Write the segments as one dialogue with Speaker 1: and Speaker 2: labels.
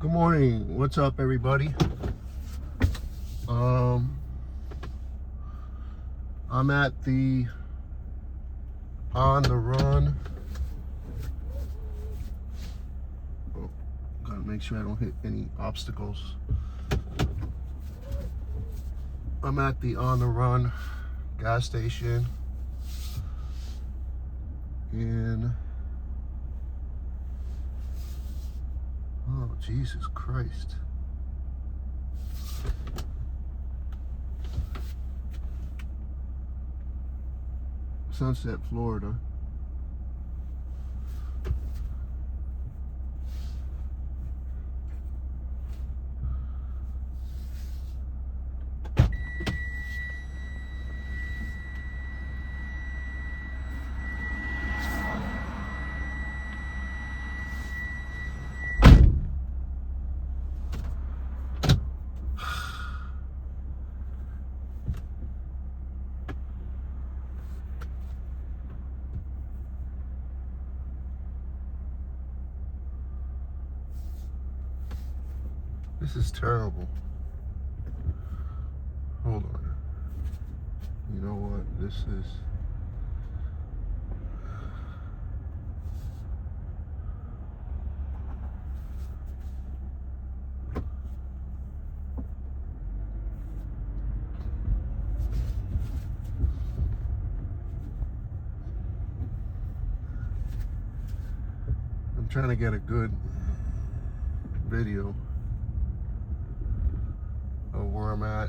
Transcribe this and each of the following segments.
Speaker 1: Good morning. What's up, everybody? I'm at the On the Run. Oh, gotta make sure I don't hit any obstacles. I'm at the On the Run gas station in, oh, Jesus Christ. Sunset, Florida. This is terrible. Hold on. You know what? This is... I'm trying to get a good video of where I'm at,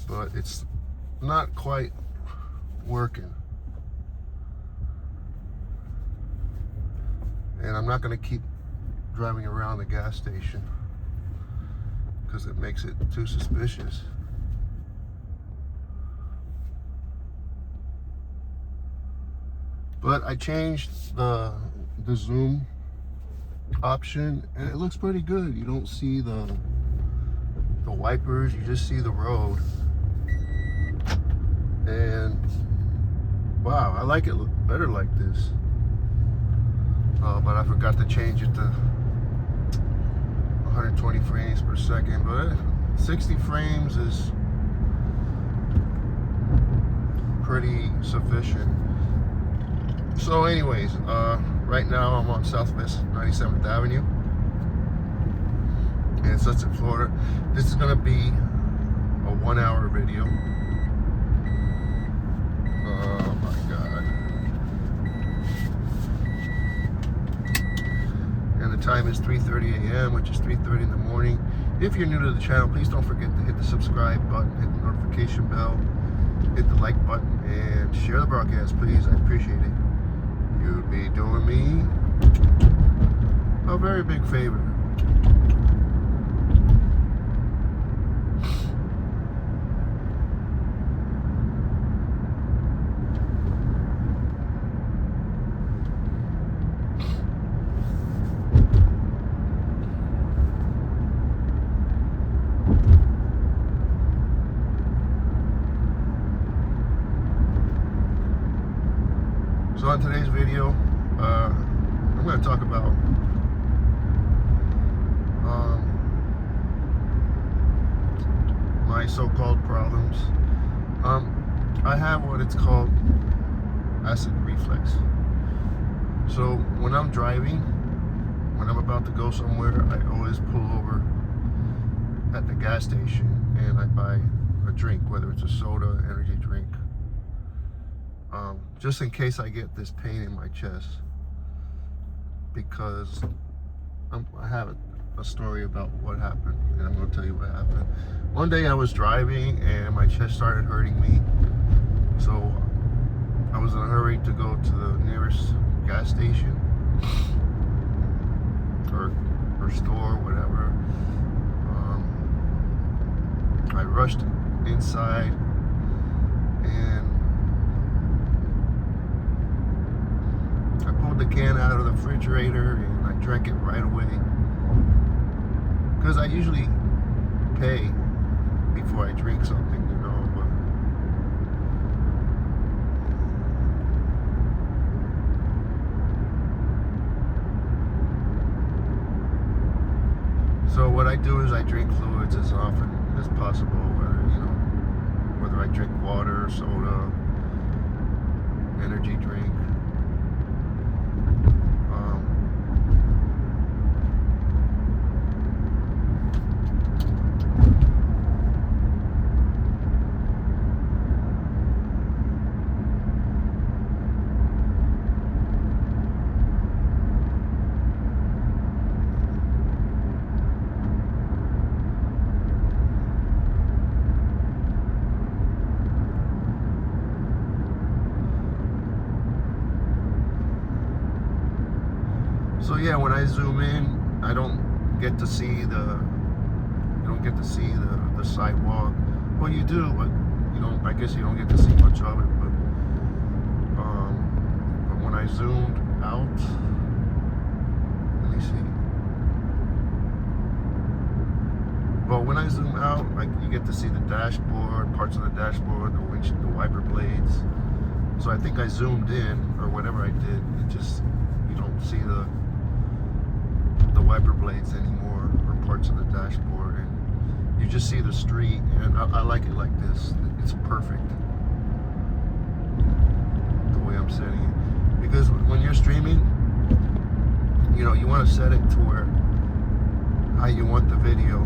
Speaker 1: but it's not quite working. And I'm not going to keep driving around the gas station because it makes it too suspicious. But I changed the zoom option and it looks pretty good. You don't see the wipers, you just see the road. And wow, I like it better like this. But I forgot to change it to 120 frames per second, but 60 frames is pretty sufficient. So anyways, right now I'm on Southwest 97th Avenue in Sunset, Florida. This is gonna be a 1 hour video. Oh my God. And the time is 3:30 a.m., which is 3:30 in the morning. If you're new to the channel, please don't forget to hit the subscribe button, hit the notification bell, hit the like button, and share the broadcast, please. I appreciate it. You'd be doing me a very big favor. So in today's video, I'm going to talk about my so-called problems. I have what it's called acid reflux. So when I'm driving, when I'm about to go somewhere, I always pull over at the gas station and I buy a drink, whether it's a soda, energy drink, just in case I get this pain in my chest, because I have a story about what happened, and I'm going to tell you what happened. One day I was driving and my chest started hurting me, so I was in a hurry to go to the nearest gas station or store, whatever. I rushed inside and I pulled the can out of the refrigerator and I drank it right away, because I usually pay before I drink something, you know. But So what I do is I drink fluids as often as possible, whether I drink water, soda, energy drink. So yeah, when I zoom in, I don't get to see the sidewalk. Well, you do, but I guess you don't get to see much of it. But when I zoomed out, let me see. Well, when I zoom out, like, you get to see the dashboard, parts of the dashboard, the windshield, the wiper blades. So I think I zoomed in, or whatever I did. It just, you don't see the wiper blades anymore, or parts of the dashboard, and you just see the street. And I like it like this. It's perfect the way I'm setting it, because when you're streaming, you want to set it to where how you want the video,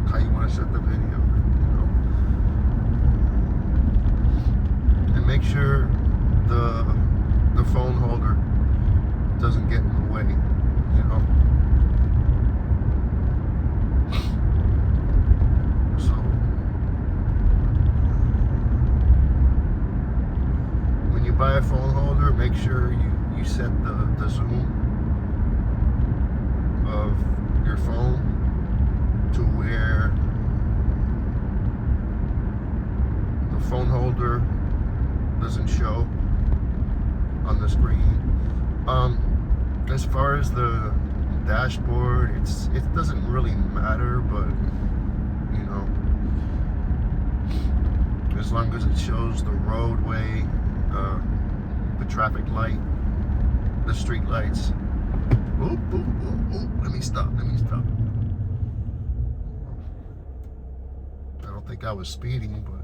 Speaker 1: how you want to set the video, and make sure the phone holder doesn't get in the way, So when you buy a phone holder, make sure you set the zoom of your phone to where the phone holder doesn't show on the screen. As far as the dashboard, it doesn't really matter, but as long as it shows the roadway, the traffic light, the street lights. Oh, let me stop. I don't think I was speeding, but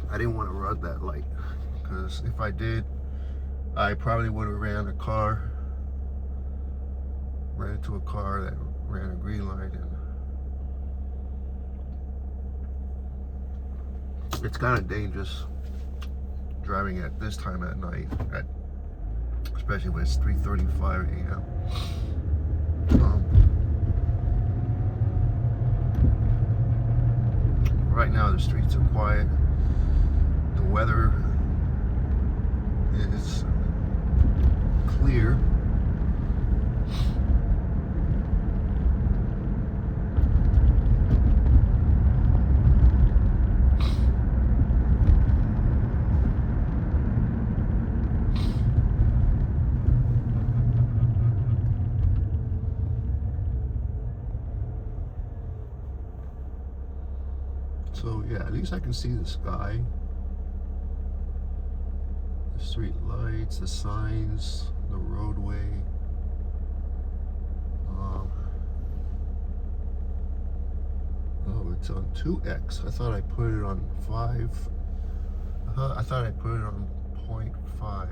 Speaker 1: I didn't want to run that light, because if I did, I probably would have ran into a car that ran a green light, and it's kind of dangerous driving at this time at night, especially when it's 3:35 a.m. Right now the streets are quiet. The weather is clear. So yeah, at least I can see the sky, the street lights, the signs, the roadway. Oh, it's on 2x. I thought I put it on 5. I thought I put it on 0.5.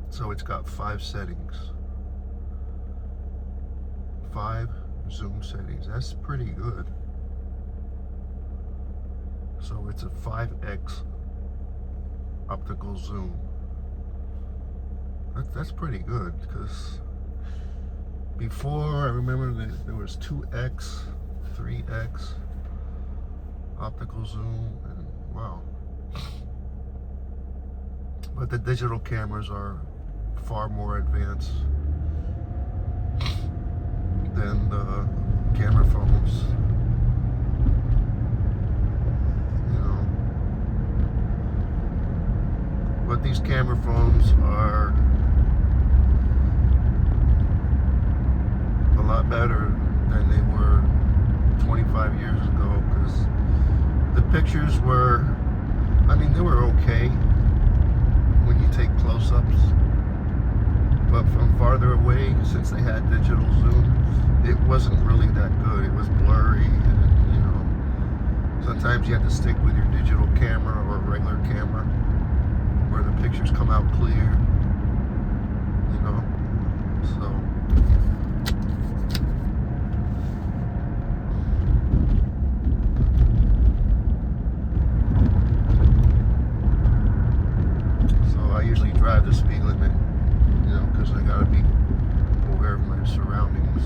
Speaker 1: So it's got 5 settings. 5 zoom settings. That's pretty good. So it's a 5x optical zoom. That's pretty good, because before, I remember that there was 2x, 3x optical zoom, and wow. But the digital cameras are far more advanced than the camera phones. But these camera phones are a lot better than they were 25 years ago, because the pictures were, they were okay when you take close-ups, But from farther away, since they had digital zoom, it wasn't really that good. It was blurry, and you know, sometimes you had to stick with your digital camera or a regular camera where the pictures come out clear, you know. So I usually drive the speed limit, you know, because I gotta be aware of my surroundings.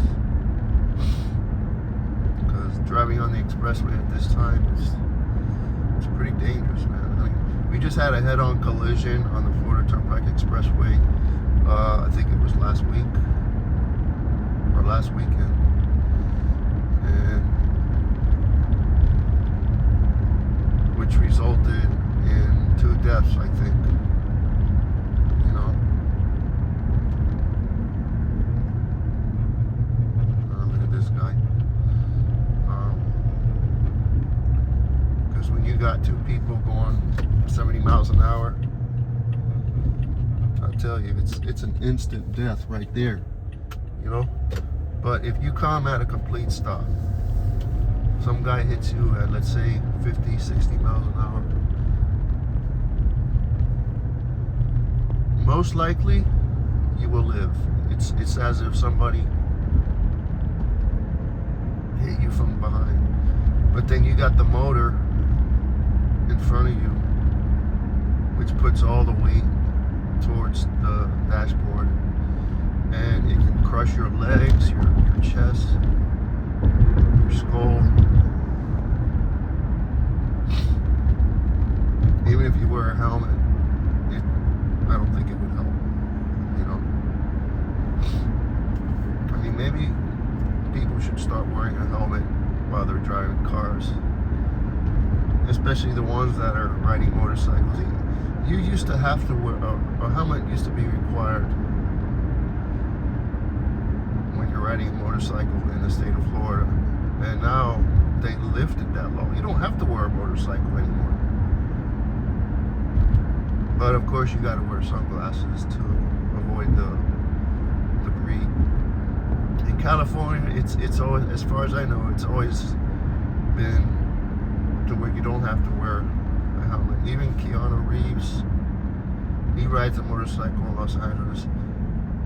Speaker 1: Because driving on the expressway at this time it's pretty dangerous, man. I mean, we just had a head-on collision on the Florida Turnpike Expressway. I think it was last week or last weekend, and which resulted in 2 deaths, I think. You know, look at this guy. Because when you got 2 people going 70 miles an hour, I tell you, it's an instant death right there, you know. But if you come at a complete stop, some guy hits you at, let's say, 50, 60 miles an hour, most likely you will live. It's as if somebody hit you from behind. But then you got the motor in front of you, which puts all the weight towards the dashboard, and it can crush your legs, your chest, your skull. Even if you wear a helmet, I don't think it would help, you know. I mean, maybe people should start wearing a helmet while they're driving cars, especially the ones that are riding motorcycles. You used to have to wear a helmet. Used to be required when you're riding a motorcycle in the state of Florida, and now they lifted that law. You don't have to wear a motorcycle anymore. But of course, you got to wear sunglasses to avoid the debris. In California, it's always, as far as I know, it's always been to where you don't have to wear a helmet. Even Keanu Reeves, he rides a motorcycle in Los Angeles,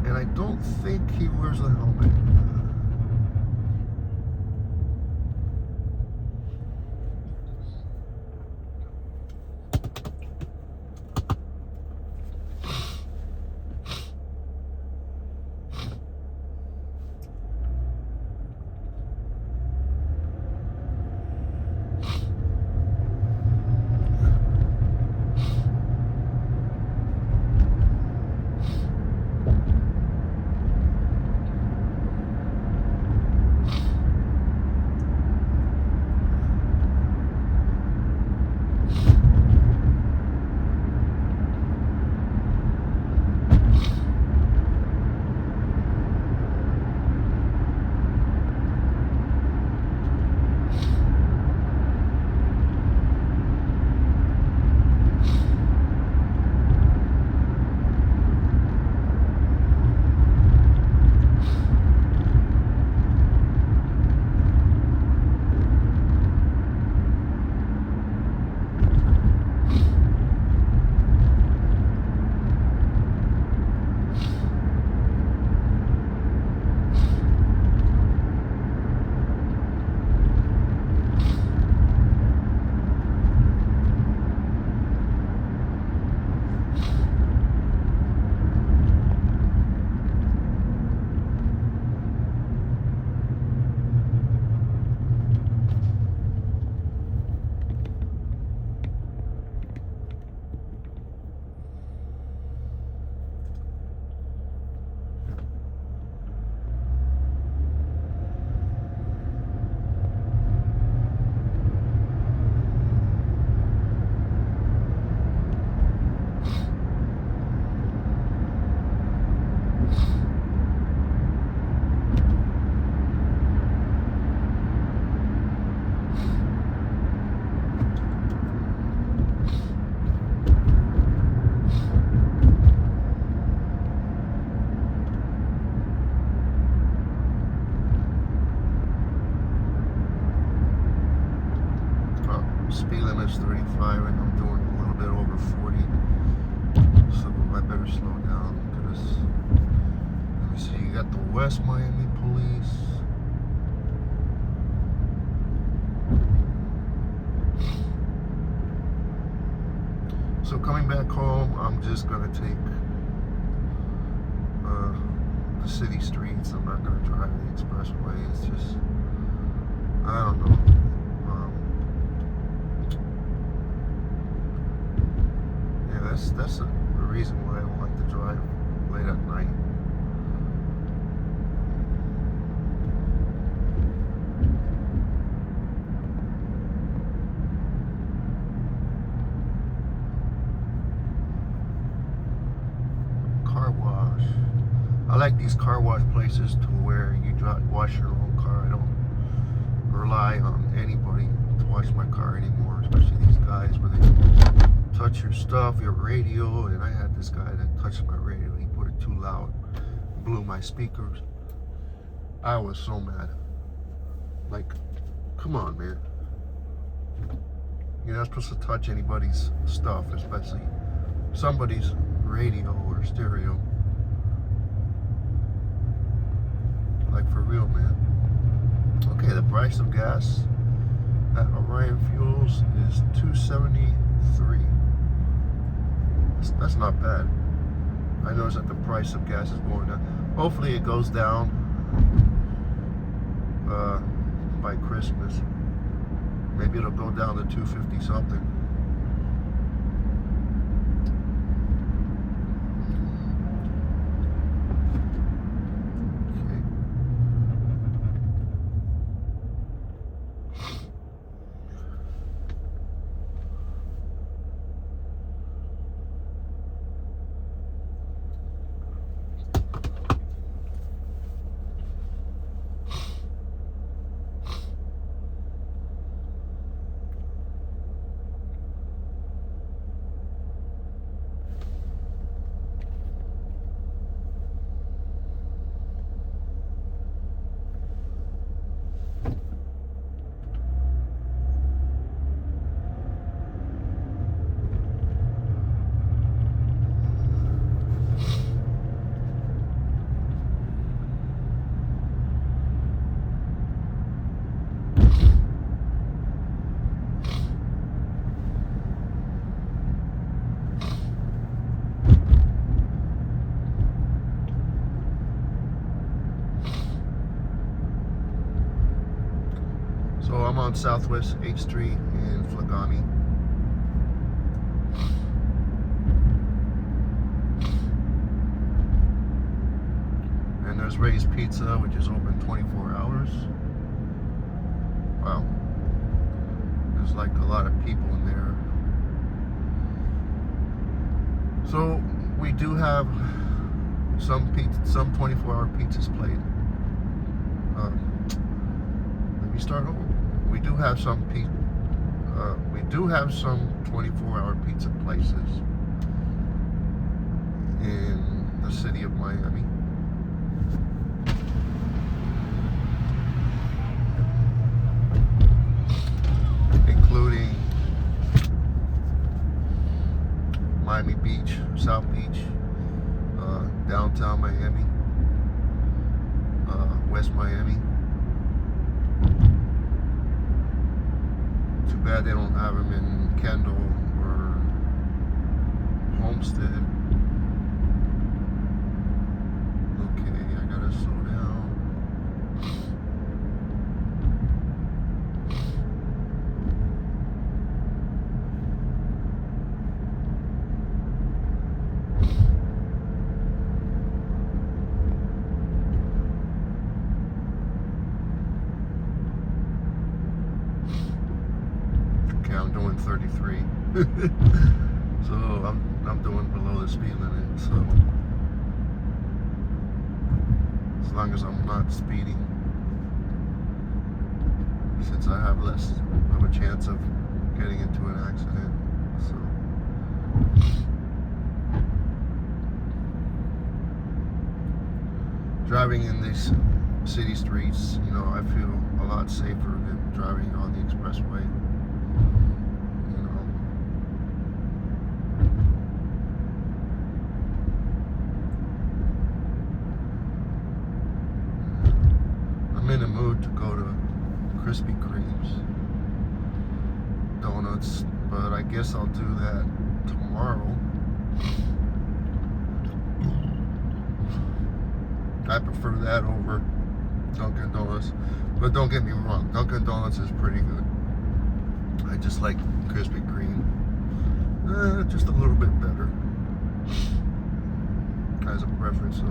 Speaker 1: and I don't think he wears a helmet. speed limit is 35 and I'm doing a little bit over 40. So I better slow down because, let me see, you got the West Miami Police. So coming back home, I'm just gonna take the city streets. I'm not gonna drive the expressway. It's just, I don't know. Yeah, that's the reason why I don't like to drive late at night. Car wash. I like these car wash places to where you wash your own car. I don't rely on anybody to wash my car anymore, especially these guys where they touch your stuff, your radio. And I had this guy that touched my radio. He put it too loud, blew my speakers. I was so mad. Like, come on, man. You're not supposed to touch anybody's stuff, especially somebody's radio or stereo. Like, for real, man. Okay, the price of gas at Orion Fuels is $2.73. That's not bad. I noticed that the price of gas is going down. Hopefully it goes down by Christmas. Maybe it'll go down to $2.50 something. So I'm on Southwest 8th Street in Flagami. And there's Ray's Pizza, which is open 24 hours. Wow. There's like a lot of people in there. So we do have some 24-hour pizzas played. Let me start over. We do have some 24-hour pizza places in the city of Miami. Including Miami Beach, South Beach, downtown Miami, West Miami. Too bad they don't have them in Kendall or Homestead. Okay, I gotta slow down. I'm doing 33. So I'm doing below the speed limit. So as long as I'm not speeding, since I have less of a chance of getting into an accident. So driving in these city streets, you know, I feel a lot safer than driving on the expressway. Krispy Kremes donuts, but I guess I'll do that tomorrow. I prefer that over Dunkin' Donuts, but don't get me wrong, Dunkin' Donuts is pretty good. I just like Krispy Kreme just a little bit better as a preference. So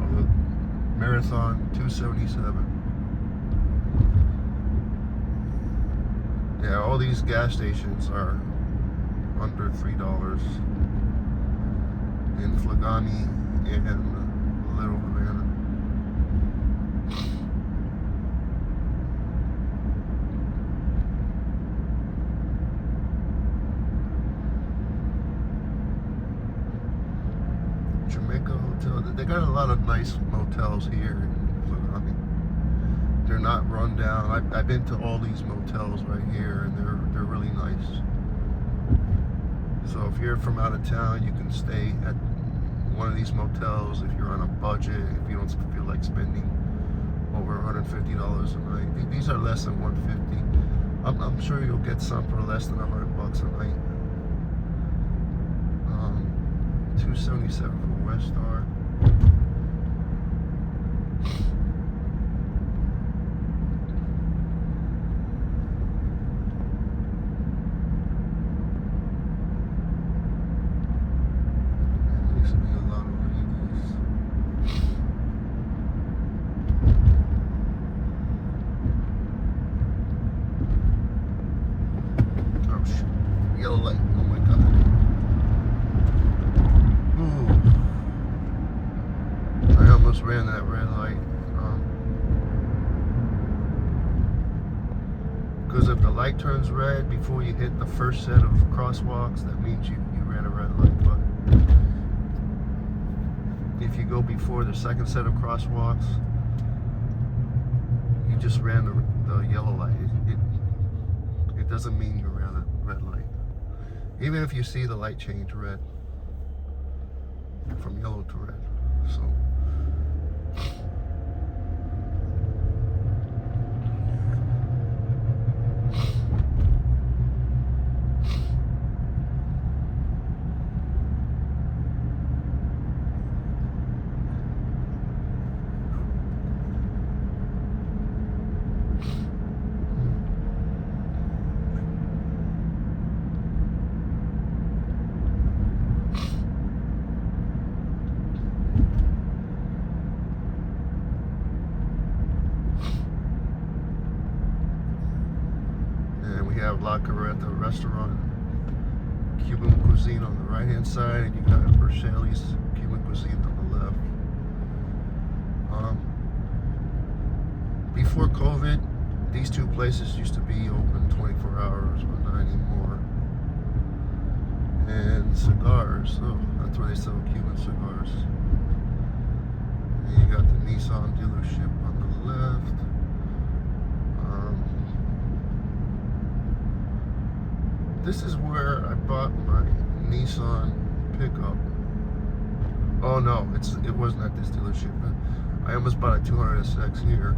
Speaker 1: Marathon $2.77. Yeah, all these gas stations are under $3 in Flagani and Little Havana. Jamaica Hotel. They got a lot of nice motels here in Flagani. They're not run down. I've been to all these motels right here, and they're really nice. So if you're from out of town, you can stay at one of these motels if you're on a budget. If you don't feel like spending over $150 a night, these are less than $150. I'm sure you'll get some for less than $100 a night. $2.77 for West Star. Yellow light. Oh my god. Ooh. I almost ran that red light. Because if the light turns red before you hit the first set of crosswalks, that means you ran a red light. But if you go before the second set of crosswalks, you just ran the yellow light. It doesn't mean you ran a red light. Even if you see the light change red, from yellow to red. So we have La Carreta restaurant, Cuban cuisine on the right hand side, and you got Berchelli's Cuban cuisine on the left. Before COVID, these two places used to be open 24 hours, but not anymore. And cigars, oh, that's where they sell Cuban cigars. And you got the Nissan dealership on the left. This is where I bought my Nissan pickup. Oh no, it wasn't at this dealership. I almost bought a 200SX here,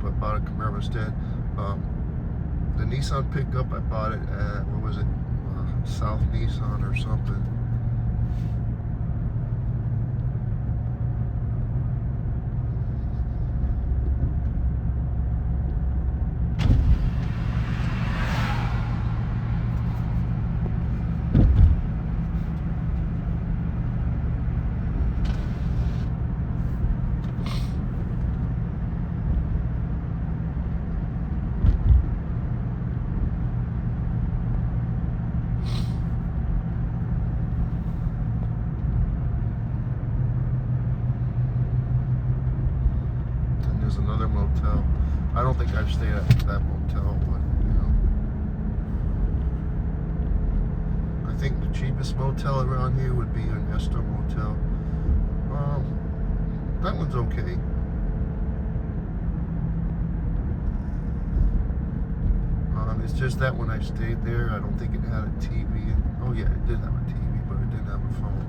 Speaker 1: but bought a Camaro instead. The Nissan pickup, I bought it at, what was it, South Nissan or something. Another motel. I don't think I've stayed at that motel, but you know, I think the cheapest motel around here would be an Esther Motel. That one's okay. It's just that when I stayed there, I don't think it had a TV. Oh yeah, it did have a TV, but it didn't have a phone.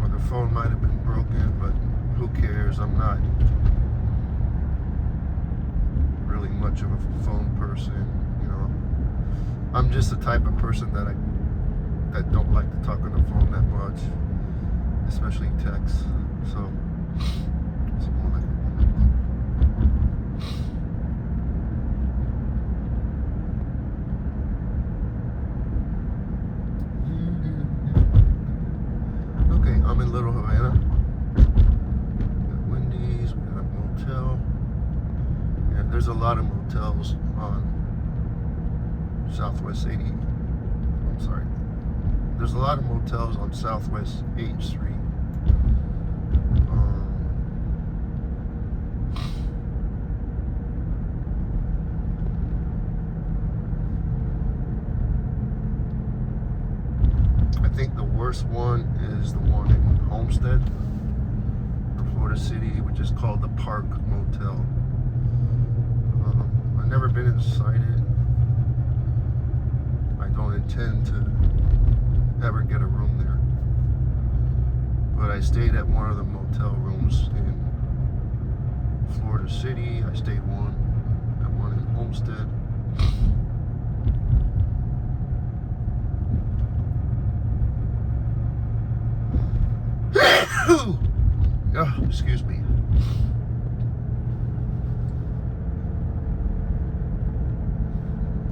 Speaker 1: Or the phone might have been broken, but who cares? I'm not really much of a phone person, you know. I'm just the type of person that don't like to talk on the phone that much, especially text. So it's more like a woman thing. Okay, I'm in Little Havana. We got Wendy's, we got a motel. And there's a lot of motels on Southwest 80. I'm sorry. There's a lot of motels on Southwest H Street. I think the worst one is the one in Homestead, or Florida City, which is called the Park Motel. I've never been inside it. I don't intend to ever get a room there. But I stayed at one of the motel rooms in Florida City. I stayed at one in Homestead. Oh, excuse me.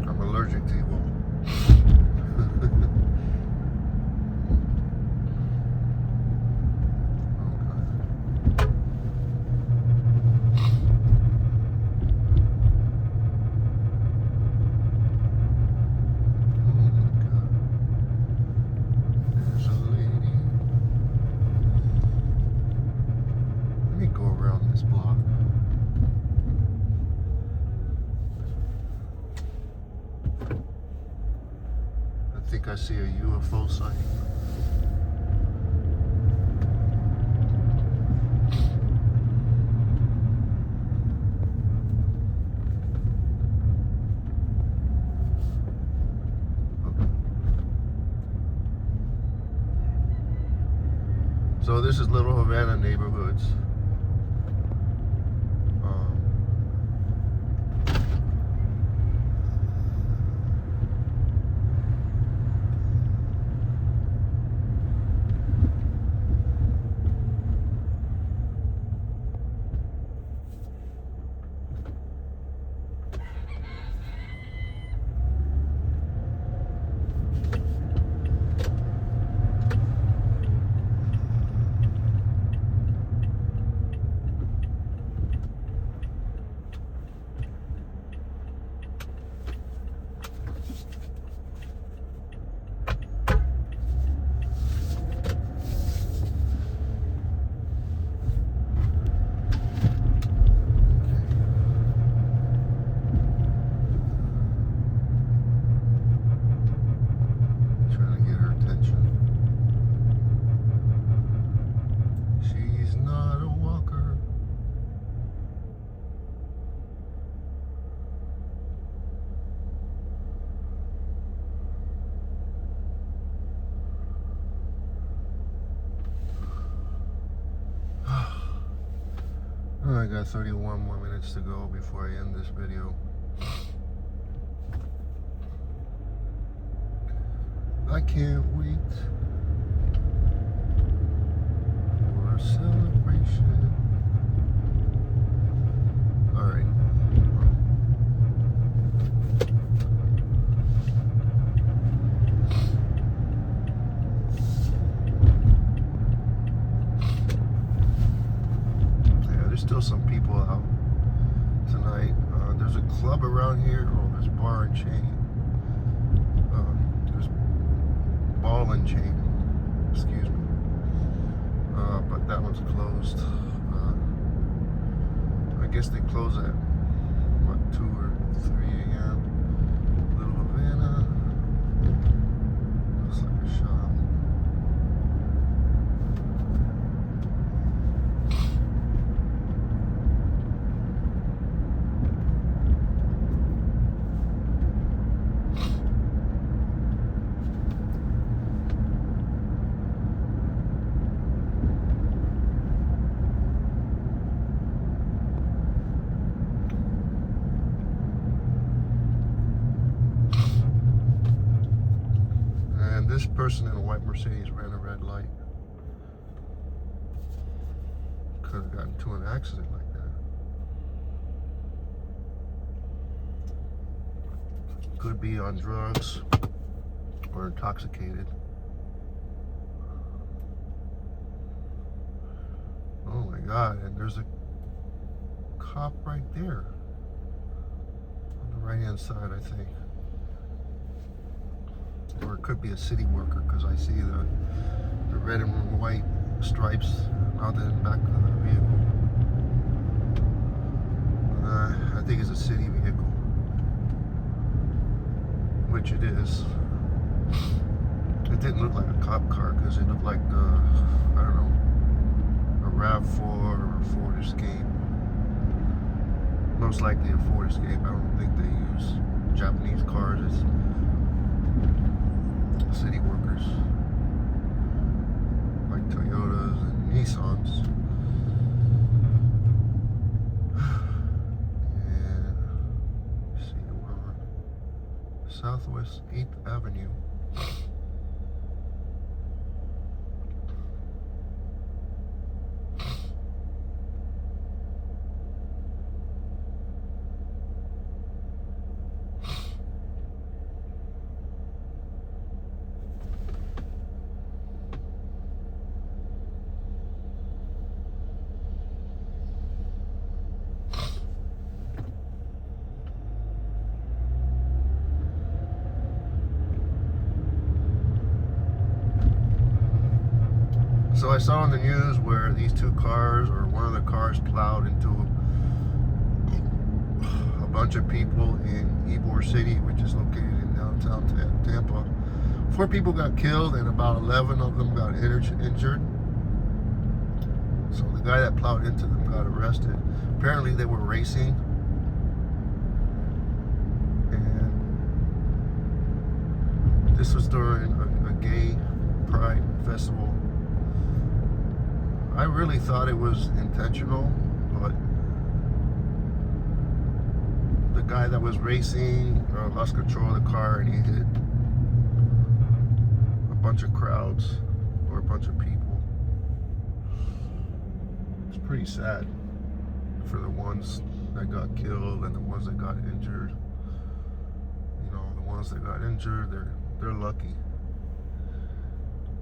Speaker 1: I'm allergic to you all. Block. I think I see a UFO sighting. So this is Little Havana neighborhoods. I got 31 more minutes to go before I end this video. I can't wait for a celebration. Alright. Still some people out tonight. There's a club around here. Oh, there's Bar and Chain. There's Ball and Chain. Excuse me. But that one's closed. I guess they close at what, 2 or 3 a.m. Little Havana. Looks like a shop. this person in a white Mercedes ran a red light. Could have gotten into an accident like that. Could be on drugs or intoxicated. Oh my God, and there's a cop right there on the right hand side, I think. Or it could be a city worker, because I see the red and white stripes out in the back of the vehicle. I think it's a city vehicle, which it is. It didn't look like a cop car, because it looked like I don't know, a RAV4 or Ford Escape. Most likely a Ford Escape. I don't think they use Japanese cars. It's city workers, like Toyotas and Nissans. And let's see, we're on Southwest 8th Avenue. So I saw on the news where these two cars, or one of the cars, plowed into a bunch of people in Ybor City, which is located in downtown Tampa. 4 people got killed and about 11 of them got injured. So the guy that plowed into them got arrested. Apparently they were racing. And this was during a gay pride festival. I really thought it was intentional, but the guy that was racing lost control of the car and he hit a bunch of crowds, or a bunch of people. It's pretty sad for the ones that got killed and the ones that got injured. You know, the ones that got injured, they're lucky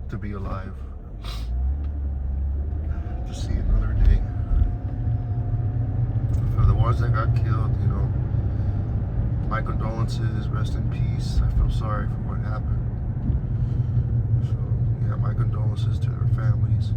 Speaker 1: to be alive to see another day. For the ones that got killed, you know, my condolences, rest in peace. I feel sorry for what happened. So yeah, my condolences to their families.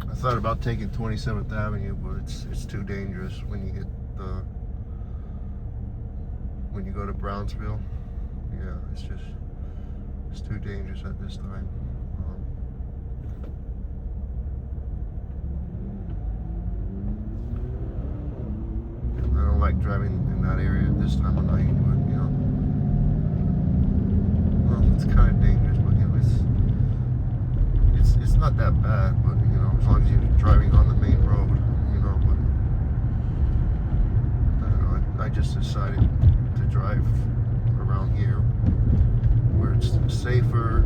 Speaker 1: I thought about taking 27th Avenue, but it's too dangerous when you hit when you go to Brownsville. Yeah, it's too dangerous at this time. I don't like driving in that area at this time of night, but you know, well, it's kind of dangerous, but you know, it's not that bad, but you know, as long as you're driving on the main road, you know, but just decided to drive around here where it's safer.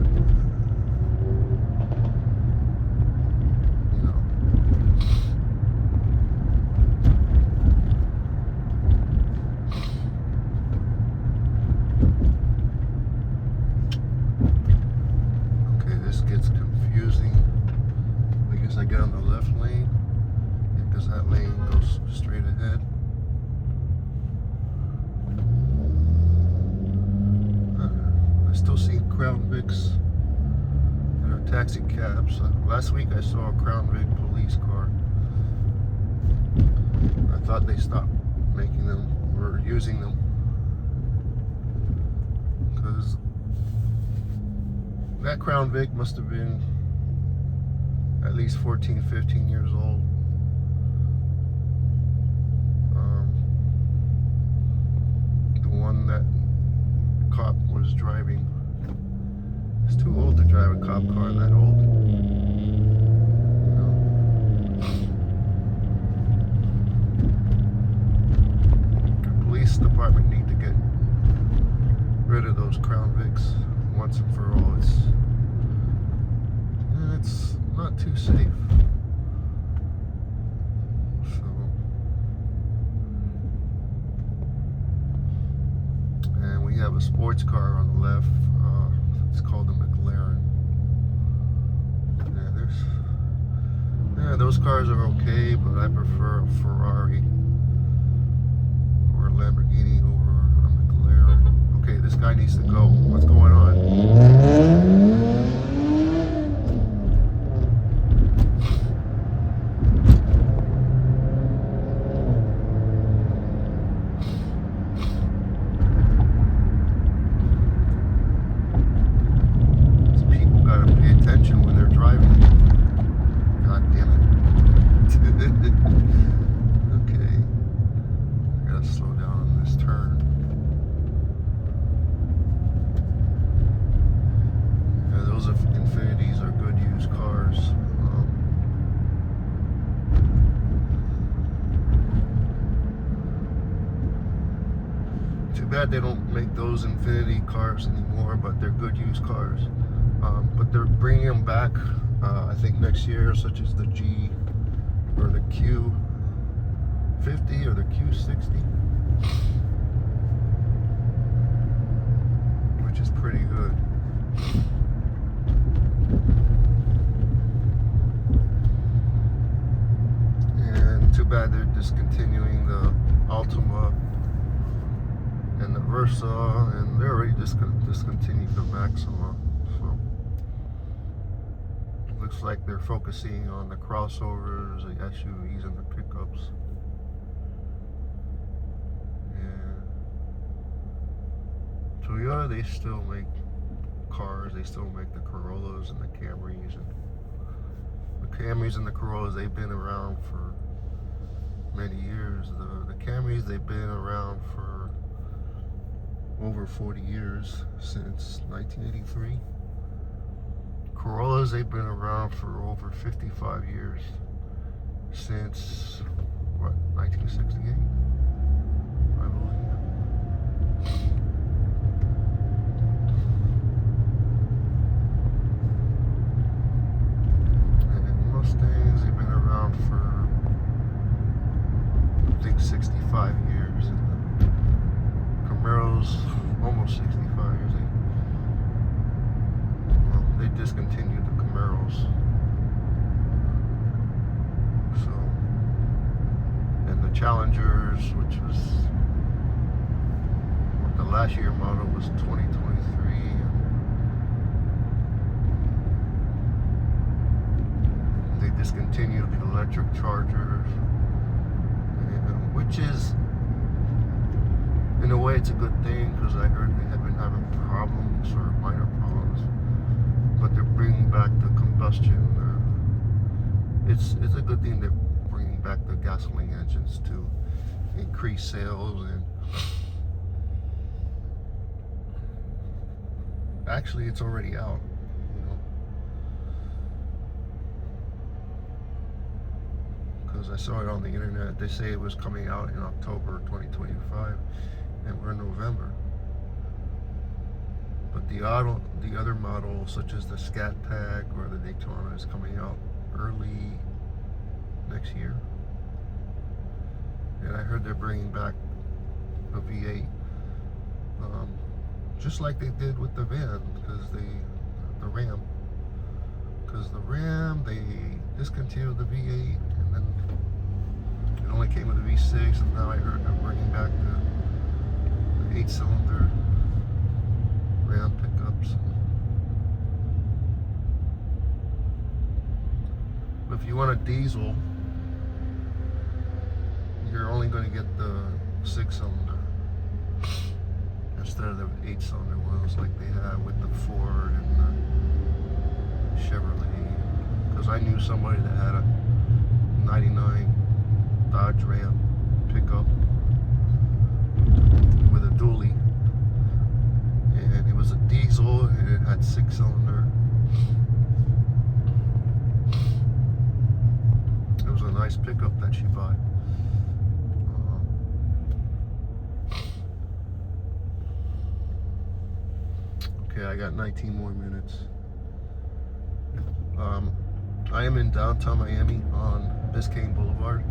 Speaker 1: Gets confusing. I guess I get on the left lane because that lane goes straight ahead. I still see Crown Vics and our taxi cabs. Last week I saw a Crown Vic police car. I thought they stopped making them or using them because that Crown Vic must have been at least 14, 15 years old. The one that cop was driving. It's too old to drive a cop car that old. The police department need to get rid of those Crown Vics once and for all. It's not too safe. So, and we have a sports car on the left. It's called the McLaren. Yeah, those cars are okay, but I prefer a Ferrari or a Lamborghini over a McLaren. Okay, this guy needs to go. What's going on? These people gotta pay attention when they're driving. God damn it. Okay. I gotta slow down on this turn. Those Infinities are good used cars. Too bad they don't make those Infinity cars anymore, but they're good used cars. But they're bringing them back, I think next year, such as the G or the Q50 or the Q60, which is pretty good. And too bad they're discontinuing the Altima and the Versa, and they're already discontinued the Maxima. So looks like they're focusing on the crossovers, the SUVs, and the pickups. And Toyota, they still make cars. They still make the Corollas and the Camrys, and the Camrys and the Corollas, they've been around for many years. The Camrys, they've been around for over 40 years, since 1983. Corollas, they've been around for over 55 years, since what, 1968, I believe. Mustangs, they've been around for, I think, 65 years. And the Camaros, almost 65 years. They discontinued the Camaros. So, and the Challengers, which was, what, the last year model was 2023. They discontinued the electric Chargers, which is, in a way, it's a good thing, because I heard they have been having problems, or minor problems, but they're bringing back the combustion. It's a good thing they're bringing back the gasoline engines to increase sales. And actually, it's already out. because I saw it on the internet. They say it was coming out in October 2025, and we're in November. But the other model, such as the Scat Pack or the Daytona, is coming out early next year. And I heard they're bringing back a V8, just like they did with the van, because the Ram. Because the Ram, they discontinued the V8, and then it only came with a V6, and now I heard they're bringing back the 8-cylinder Ram pickups. But if you want a diesel, you're only going to get the 6-cylinder instead of the 8-cylinder ones like they have with the Ford and the Chevrolet. Because I knew somebody that had a 99 Dodge Ram pickup with a dually, and it was a diesel and it had 6-cylinder. It was a nice pickup that she bought. Okay, I got 19 more minutes. I am in downtown Miami on Biscayne Boulevard.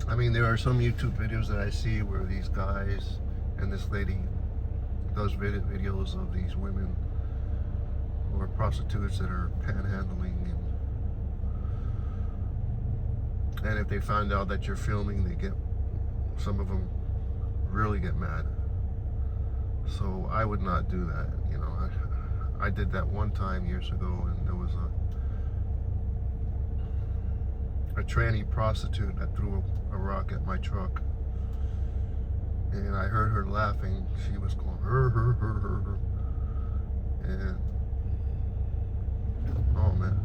Speaker 1: I mean, there are some YouTube videos that I see where these guys and this lady does videos of these women or prostitutes that are panhandling, and if they find out that you're filming, some of them really get mad. So I would not do that, you know. I did that one time years ago, and there was a tranny prostitute that threw a rock at my truck, and I heard her laughing. She was going her, and oh man.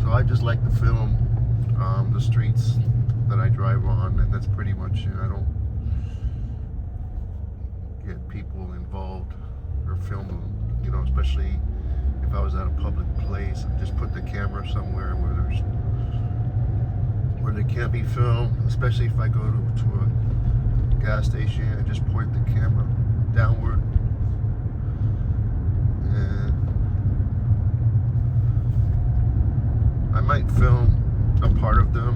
Speaker 1: So I just like to film the streets that I drive on, and that's pretty much it. I don't get people involved or film them. You know, especially if I was at a public place, I just put the camera somewhere where they can't be filmed. Especially if I go to a gas station and just point the camera downward, and I might film a part of them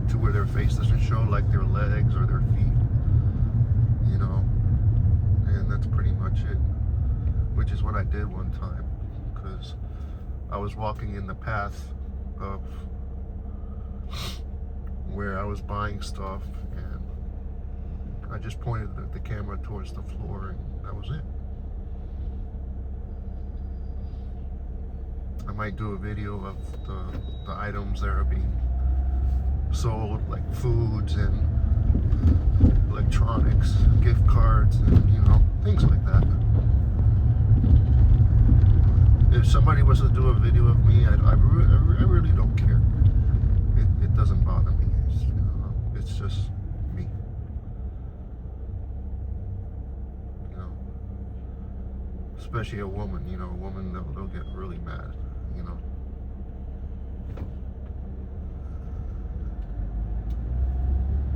Speaker 1: to where their face doesn't show, like their legs or their feet, you know, and that's pretty much it. Which is what I did one time, because I was walking in the path of where I was buying stuff, and I just pointed the camera towards the floor, and that was it. I might do a video of the items that are being sold, like foods and electronics, gift cards, and you know, things like that. If somebody was to do a video of me, I really don't care. It doesn't bother me. It's just me. especially a woman. You know, a woman, they'll get really mad, you know.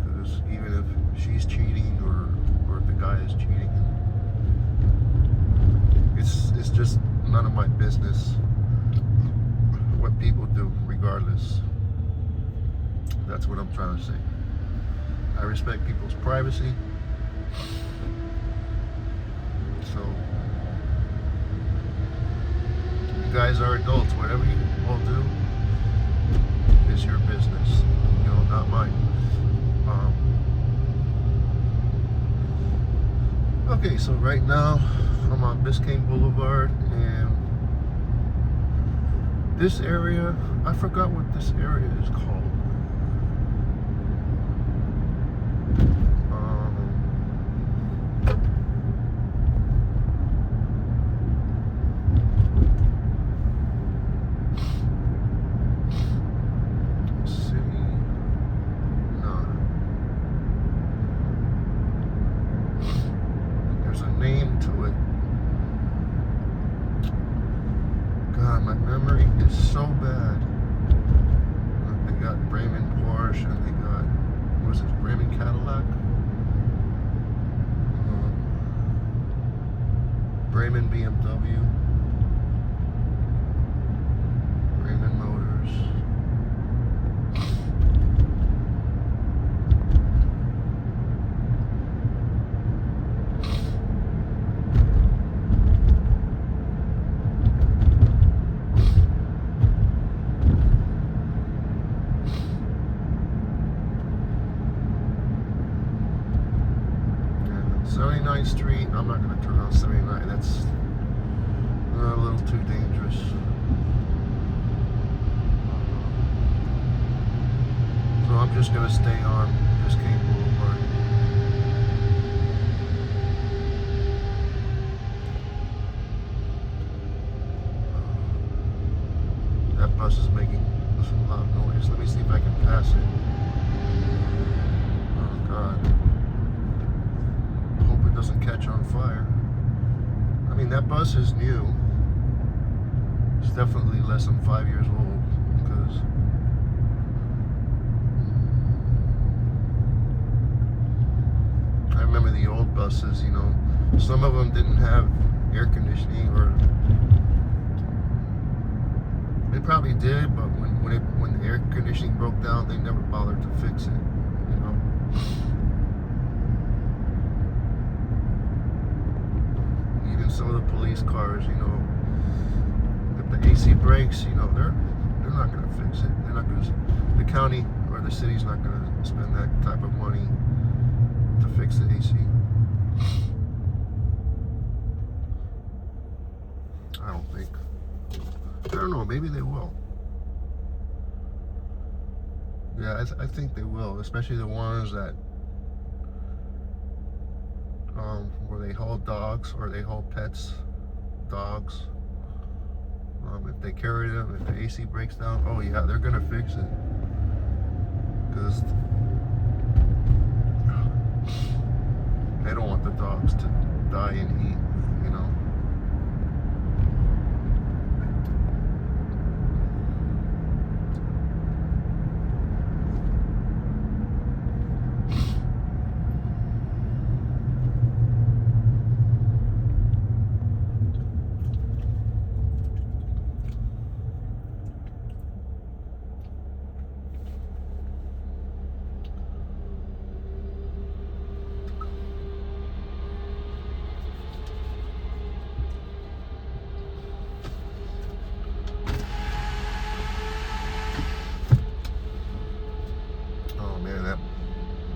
Speaker 1: Because even if she's cheating or if the guy is cheating, it's just none of my business what people do, regardless. That's what I'm trying to say. I respect people's privacy. So, you guys are adults. Whatever you all do is your business. You know, not mine. Okay, so right now I'm on Biscayne Boulevard, and this area, I forgot what this area is called. Name to it. God, my memory is so bad. They got Bremen Porsche, and they got, what was it, Bremen Cadillac? Bremen BMW. Bremen Motors. Yeah, 79th Street, I'm not going to turn on 79. That's a little too dangerous. So I'm just going to stay on Biscayne Boulevard. That bus is making some loud noise. Let me see if I can pass it. Oh God. I hope it doesn't catch on fire. I mean, that bus is new. It's definitely less than 5 years old, because I remember the old buses, you know, some of them didn't have air conditioning, or they probably did, but when the air conditioning broke down, they never bothered to fix it, you know. Even some of the police cars, you know, if the AC breaks, you know, they're not going to fix it. They're not going to. The county or the city's not going to spend that type of money to fix the AC. I don't think. I don't know, maybe they will. Yeah, I think they will, especially the ones that where they haul dogs or they haul pets, dogs. If they carry them, if the AC breaks down, oh yeah, they're gonna fix it. Because they don't want the dogs to die in heat, you know.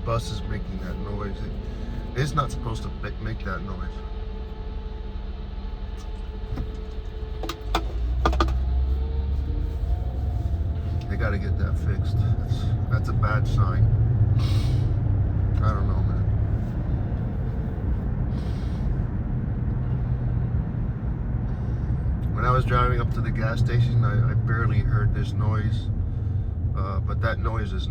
Speaker 1: Bus is making that noise. It's not supposed to make that noise. They got to get that fixed. That's a bad sign. I don't know, man. When I was driving up to the gas station, I barely heard this noise, but that noise is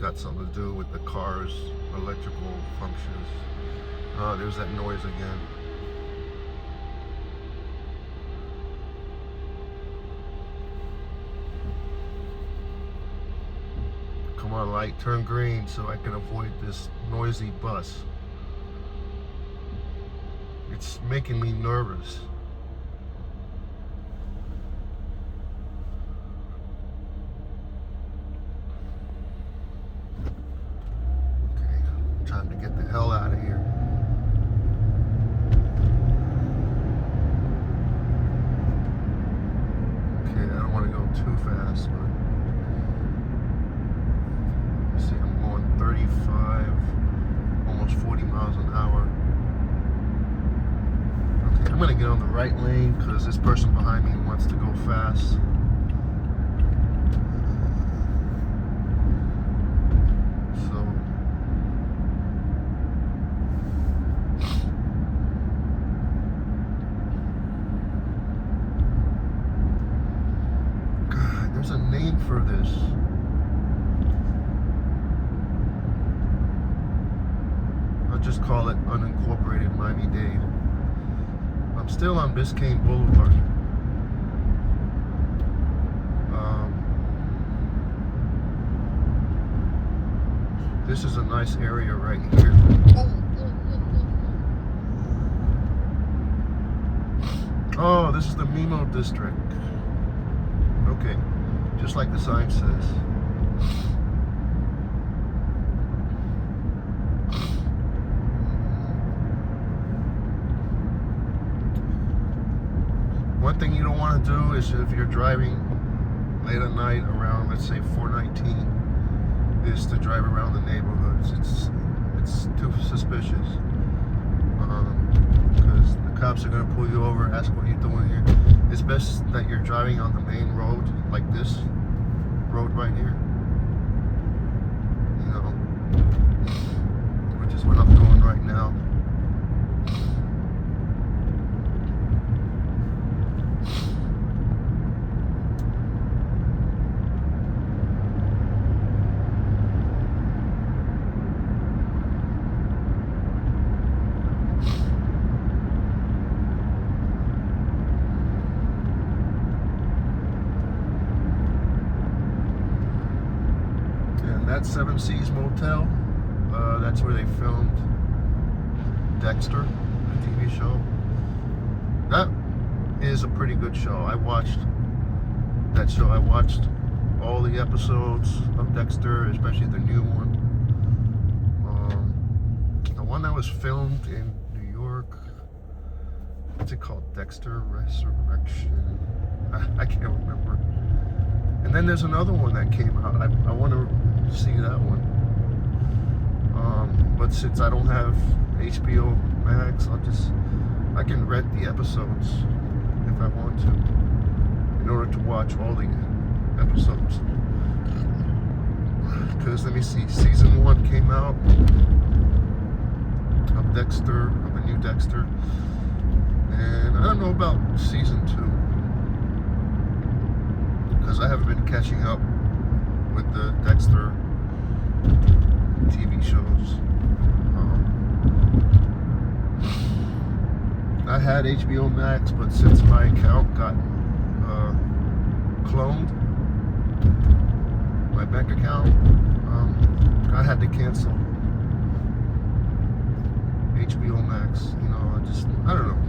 Speaker 1: got something to do with the car's electrical functions. There's that noise again. Come on, light, turn green so I can avoid this noisy bus. It's making me nervous. Okay, time to get the hell out of here. Okay, I don't want to go too fast, but see, I'm going 35, almost 40 miles an hour. Okay, I'm gonna get on the right lane because this person behind me wants to go fast. So, God, there's a name for this. Just call it unincorporated Miami-Dade. I'm still on Biscayne Boulevard. This is a nice area right here. Oh, this is the Mimo district. Okay, just like the sign says. One thing you don't want to do is, if you're driving late at night around, let's say 419, is to drive around the neighborhoods. It's too suspicious. Because the cops are going to pull you over, ask what you're doing here. It's best that you're driving on the main road, like this road right here. You know, which is what I'm doing right now. That Seven Seas Motel, that's where they filmed Dexter, the TV show. That is a pretty good show. I watched that show. I watched all the episodes of Dexter, especially the new one. The one that was filmed in New York, what's it called? Dexter Resurrection? I can't remember. And then there's another one that came out. I want to see that one. But since I don't have HBO Max, I can rent the episodes if I want to, in order to watch all the episodes. Because let me see, season 1 came out of Dexter, of the new Dexter, and I don't know about season 2. Because I haven't been catching up with the Dexter TV shows. I had HBO Max, but since my account got cloned, my bank account, I had to cancel HBO Max. You know, I don't know.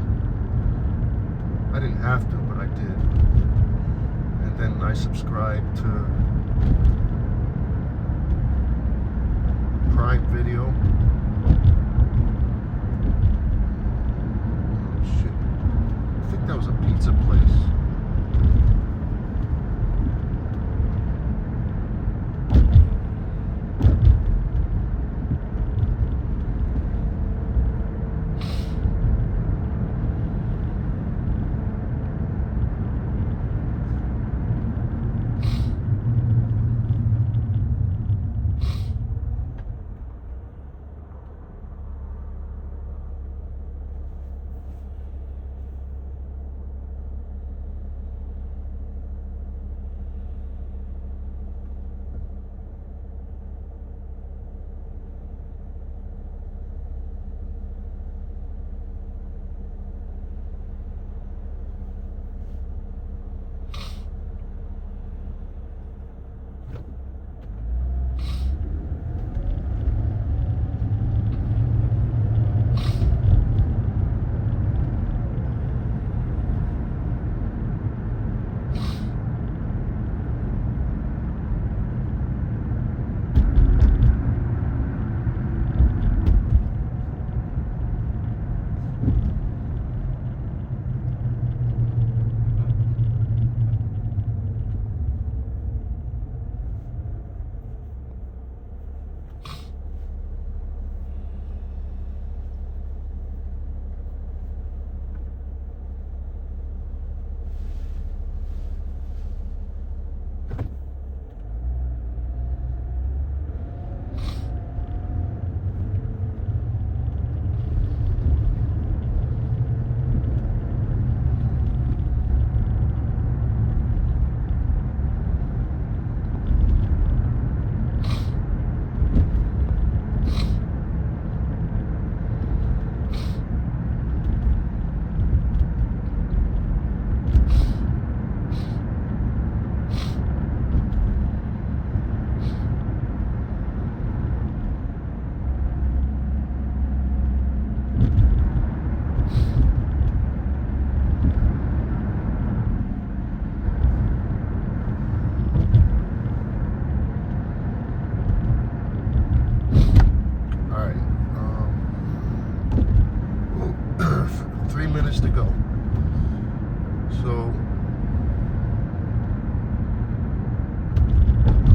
Speaker 1: I didn't have to, but I did. And then I subscribed to Prime Video. Oh shit. I think that was a pizza place.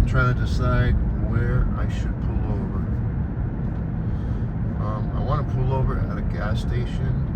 Speaker 1: trying to decide where I should pull over. I want to pull over at a gas station.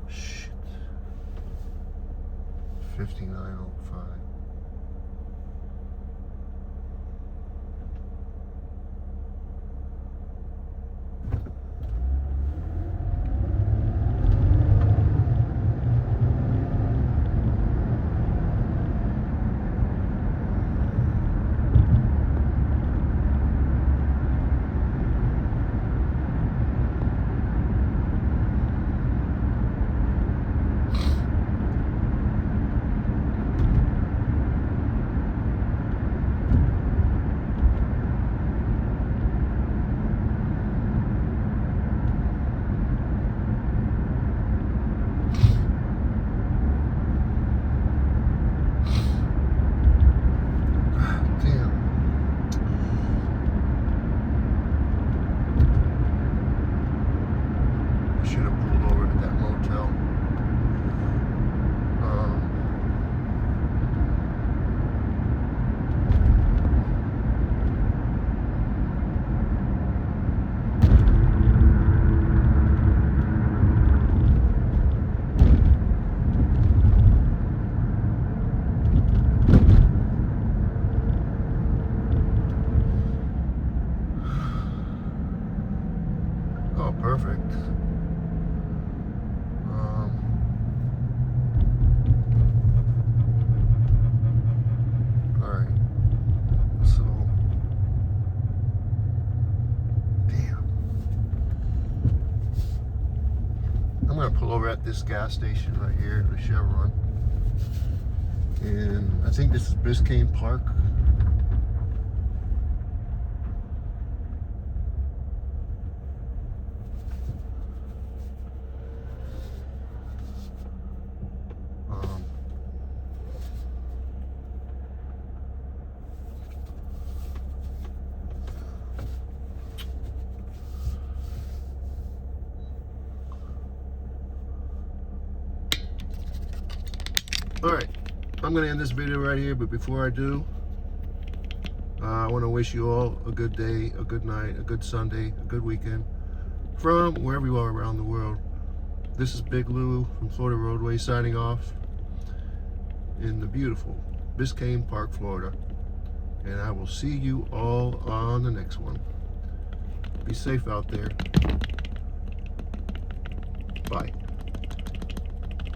Speaker 1: Shit. 5905. Oh, perfect. All right. So, damn. I'm gonna pull over at this gas station right here, the Chevron, and I think this is Biscayne Park. Alright, I'm going to end this video right here, but before I do, I want to wish you all a good day, a good night, a good Sunday, a good weekend, from wherever you are around the world. This is Big Lou from Florida Roadway signing off in the beautiful Biscayne Park, Florida. And I will see you all on the next one. Be safe out there. Bye.